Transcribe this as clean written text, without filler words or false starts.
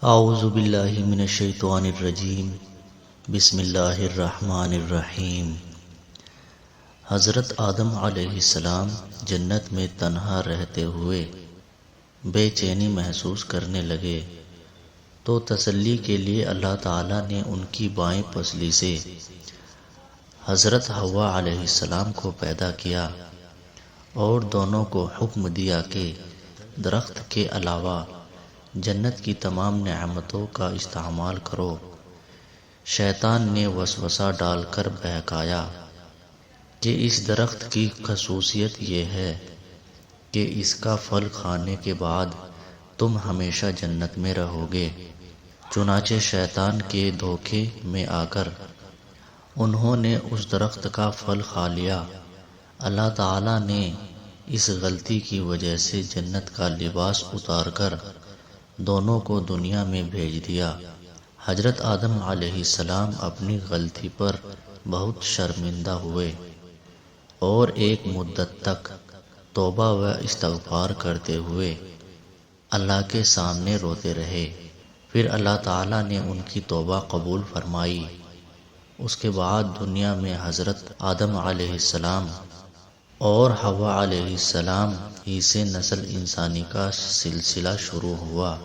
اعوذ باللہ من الشیطان الرجیم بسم اللہ الرحمن الرحیم۔ حضرت آدم علیہ السلام جنت میں تنہا رہتے ہوئے بے چینی محسوس کرنے لگے تو تسلی کے لیے اللہ تعالیٰ نے ان کی بائیں پسلی سے حضرت حوا علیہ السلام کو پیدا کیا اور دونوں کو حکم دیا کہ درخت کے علاوہ جنت کی تمام نعمتوں کا استعمال کرو۔ شیطان نے وسوسہ ڈال کر بہکایا کہ اس درخت کی خصوصیت یہ ہے کہ اس کا پھل کھانے کے بعد تم ہمیشہ جنت میں رہو گے۔ چنانچہ شیطان کے دھوکے میں آ کر انہوں نے اس درخت کا پھل کھا لیا۔ اللہ تعالیٰ نے اس غلطی کی وجہ سے جنت کا لباس اتار کر دونوں کو دنیا میں بھیج دیا۔ حضرت آدم علیہ السلام اپنی غلطی پر بہت شرمندہ ہوئے اور ایک مدت تک توبہ و استغفار کرتے ہوئے اللہ کے سامنے روتے رہے۔ پھر اللہ تعالیٰ نے ان کی توبہ قبول فرمائی۔ اس کے بعد دنیا میں حضرت آدم علیہ السلام اور حوا علیہ السلام ہی سے نسل انسانی کا سلسلہ شروع ہوا۔